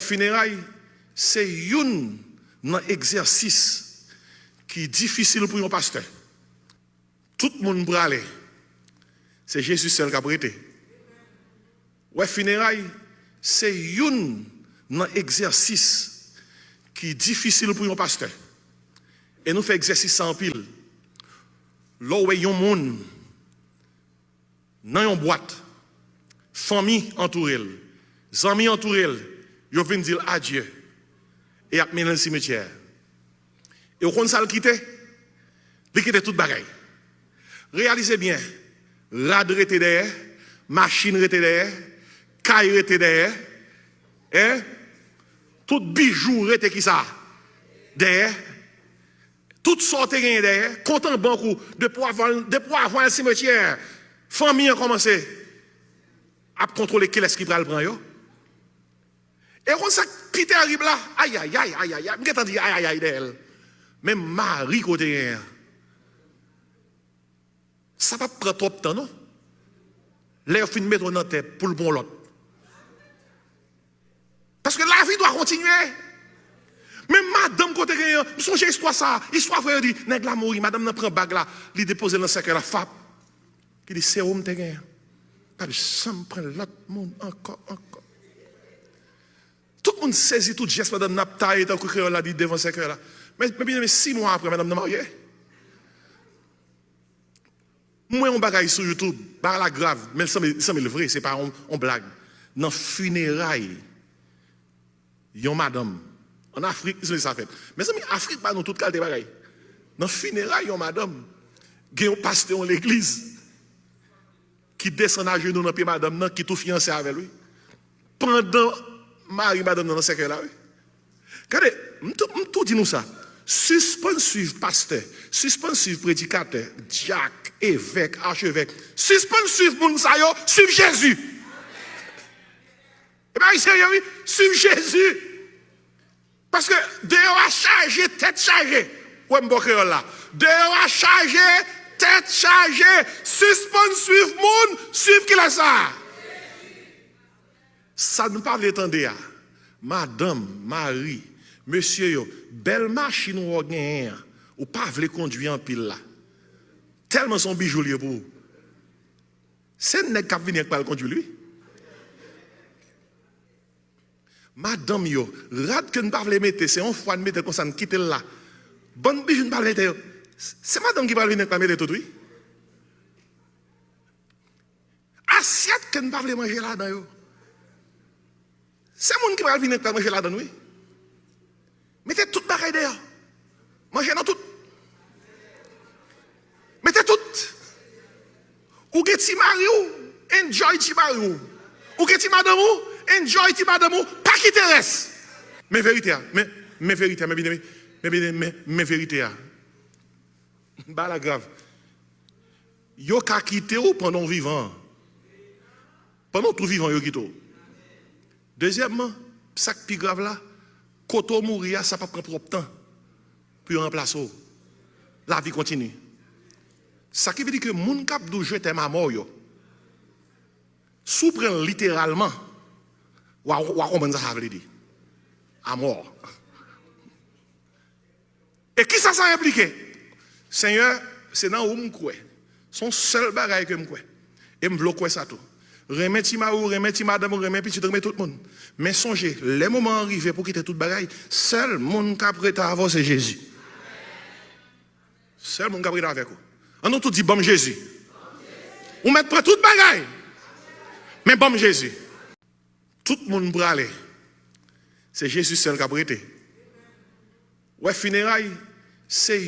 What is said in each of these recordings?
funérailles, c'est un exercice qui est difficile pour un pasteur. Tout le monde brûle. C'est Jésus seul qui a prêté. Ouais, funérailles, c'est un exercice qui est difficile pour un pasteur. Et nous faisons exercice en pile. Là où il y a un monde, dans une boîte, famille entourée, amis entourés, ils viennent dire adieu. Et ils mettent dans le cimetière. Et au compte ça, ils quittent tout bagaille. Réalisez bien, rad était derrière, machine était derrière, caille était derrière, hein? Tout bijou était qui ça? Derrière. Tout sorte derrière, content banque de pouvoir avoir un cimetière. Famille a commencé à contrôler qui est-ce qui va le prendre. Et quand ça qui arrive là, aïe, aïe, aïe, aïe, aïe, aïe, aïe, aïe, aïe, d'elle. Même Marie côté ça va prendre trop de temps, non? L'air fin de mettre dans tête pour le bon l'autre. Parce que la vie doit continuer. Même madame côté gagnant, songez histoire ça, histoire frère dit, nèg la mourir, madame n'a prend bague là, li dépose dans cercle la fap. Qui dit c'est homme te gagnant. Pas de sang prendre l'autre monde encore. Tout le monde saisit tout geste madame n'a taille tant que créole là dit devant cercle là. Mais bien 6 mois après madame n'a marié. Moi on bagaille sur YouTube, par la grave, mais ça me vrai, c'est pas on blague. Dans funérailles, yon madame en Afrique, c'est ça fait. Mais ça, en Afrique, pas nous toute qualité bagaille. Dans le funérailles, madame, il y a un pasteur dans l'église qui descend à genoux dans le pied madame, qui est tout fiancé avec lui. Pendant Marie, madame, dans ce cas-là. Regardez, tout dit nous ça. Suspend suivre pasteur, suspend suivre prédicateur, diacre, évêque, archevêque, suspend suivre Mounsayo, suivre Jésus. Et bien, sérieux, suivre Jésus. Parce que dehors a chargé, tête chargée. Ouais, m'bokre là. Dehors a chargé, tête chargée. Suspend, suivre monde, suivre qui là ça. Ça ne pas l'étendre. Madame, Marie, monsieur, yo, belle machine ou gagne, ou pas vle conduire en pile là. Tellement son bijou lié pour. C'est nèg qui venir pas le conduire lui. Madame yo, rad que ne pas le mettre, c'est un fois de mettre comme ça, quitte là. Bonne bijou ne pas le mettre. C'est madame qui va venir pas mettre tout oui. Assiette que ne pas le manger là dedans yo. C'est monde qui va venir pas manger là dedans oui. Mettez tout bagaille dehors. Mangez dans tout. Mettez tout. Ou que ti mari ou, enjoy ti mari ou. Ou que ti madame ou, enjoy ti madame ou, pas qui te reste. Mais vérité, mais vérité, mais vérité. Bah la grave. Yo ka quitté ou pendant vivant. Pendant tout vivant yo quitté. Deuxièmement, ça qui plus grave là, quand on mourir, ça pas prendre trop de temps pour remplacer. La vie continue. Ça qui veut dire que moun kap dou jeter ma mort yo. Sous prend littéralement. Wa comment ça veut dire? À mort. Et qui ça impliqué? Seigneur, c'est dans où m'koué. Son seul bagaille que m'koué. Et m'vlo ça tout. Remetti ma ou, remetti madame, remetti petit, remetti tout le monde. Mais songez, les moments arrivés pour quitter toute bagaille, seul monde qui a prêté à avoir c'est Jésus. Seul monde qui a prêté avec vous. On nous tout dit bon Jésus. On met pas toute bagaille. Mais bon Jésus. Tout le monde brûle. C'est Jésus seul qui a prêté. Ouais, funérailles, c'est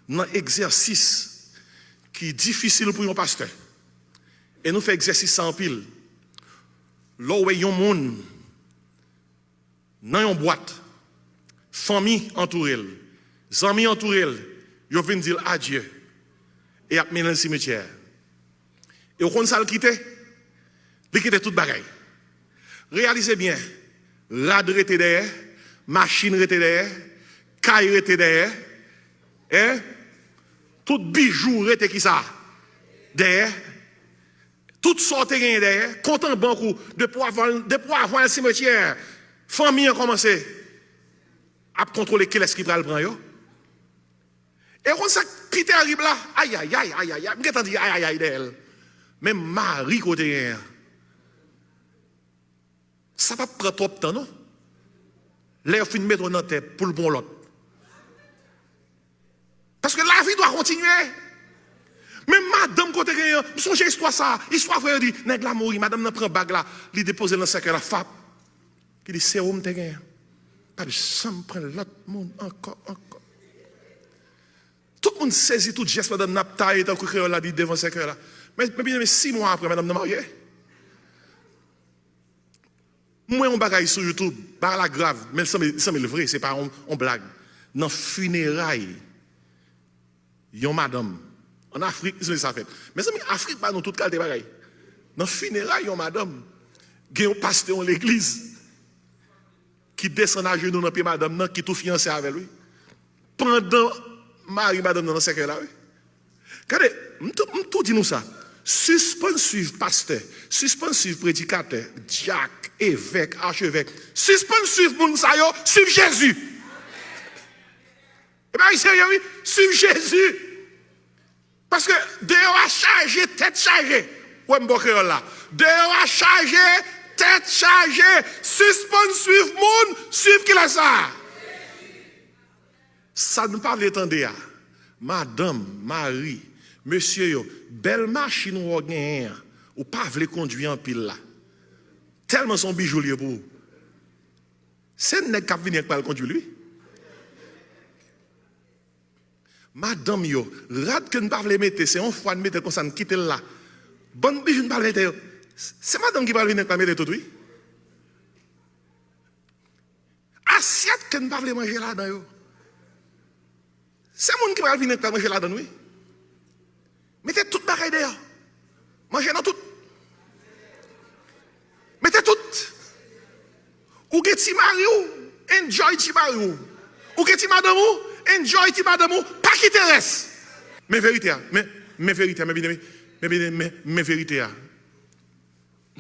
un exercice qui est difficile pour un pasteur. Et nous faisons exercice en pile. Là où il y a un monde, dans une boîte, famille entourée, amis entourés, ils viennent dire adieu. Et ils mettent dans le cimetière. Et au compte ça, ils quittent toute bagaille. Réalisez bien, rad était derrière, machine était derrière, caille était derrière, hein? Tout bijou était qui ça? Derrière. Tout sorte derrière, content banque de pouvoir avoir un cimetière. Famille a commencé à contrôler qui est-ce qui va le prendre. Et on ça qui terrible là, aïe aïe aïe aïe aïe, m'entend dire aïe aïe aïe d'elle. Même Marie côté ça va prendre trop de temps non? L'air fin mettre dans tête pour le bon l'autre. Parce que la vie doit continuer. Même madame côté gagnant, songez histoire ça, histoire frère dit, nèg la mourir, madame n'a prend bague là, li dépose dans sac la fap. Qui dit c'est où te gagnant. Pas de ça me prend l'autre monde encore. Tout le monde saisit tout geste madame n'a taillé tant que créole là dit devant sac là. Mais bien 6 mois après madame n'a marié. Moi on bagaille sur YouTube, par la grave, mais ça me vrai, c'est pas on blague. Dans funérailles yon madame en Afrique, c'est ça fait. Mais ça Afrique pas dans toute qualité bagaille. Dans funérailles yon madame, gen un pasteur en l'église qui descend à genoux dans pied madame nan qui tout fiancé avec lui. Pendant Marie madame dans ce là. Regardez, tout dit nous ça. Suspend suivre pasteur, suspend suivre prédicateur, diacre, évêque, archevêque, suspend suivre moun sa yo, suivre Jésus. Et bien, sérieux, oui, suivre Jésus. Parce que dehors a chargé, tête chargée. Ouais, m'bok là. Dehors a chargé, tête chargée. Suspend suivre moun, suivre qui la ça. Ça ne parle pas Madame, Marie, monsieur yo, belle machine ou gagne ou pas vle conduire en pile là. Tellement son bijou lié pour. C'est nèg qui venir pas le conduire lui. Madame yo, rad que ne pas vle mettre, c'est on fois de mettre comme ça ne quitter là. Bonne bijou ne pas mettre. C'est madame qui va venir pas mettre tout oui. Assiette que ne pas vle manger là dedans yo. C'est moun qui va venir pas manger là dedans oui. Mettez toute bagaille dehors. Mangez dans tout. Mettez tout. Ou get ti mari ou, enjoy ti mari ou get ti madame ou, enjoy ti madame ou, pas qui te reste. Mais vérité, mais vérité, mais vérité.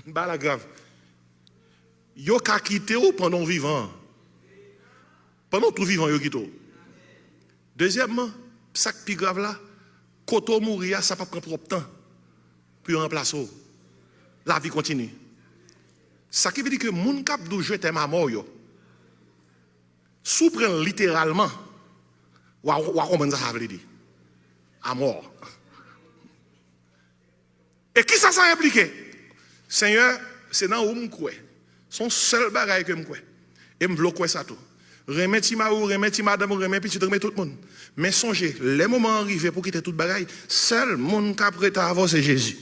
Bah la grave. Yo ka quitté ou pendant vivant. Pendant tout vivant yo quitté. Deuxièmement, ça qui grave là, quand on mourir, ça ne prend pas trop de temps pour remplacer. La vie continue. Ça qui veut dire que moun kap dou jeter ma mort yo. Sou prend littéralement ou comment ça veut dire à mort. Et qui ça impliqué? Seigneur, c'est dans où m'koué. Son seul bagage que m'koué. Et m'vlo ça tout. Remetti ma ou, remetti madame, remetti petit, remetti tout le monde. Mais songez, les moments arrivés pour quitter toute bagaille, seul monde qui a prêt à avoir c'est Jésus.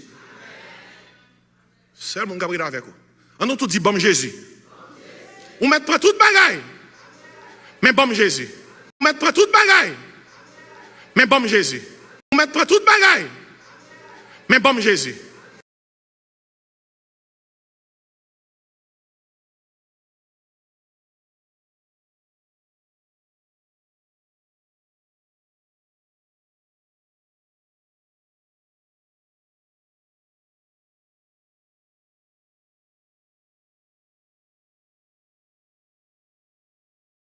Seul monde qui a prêt avec vous. On a tout dit bon Jésus. On met pas toute bagaille. Mais bon Jésus. On met pas toute bagaille. Mais bon Jésus. On met pas toute bagaille. Mais bon Jésus.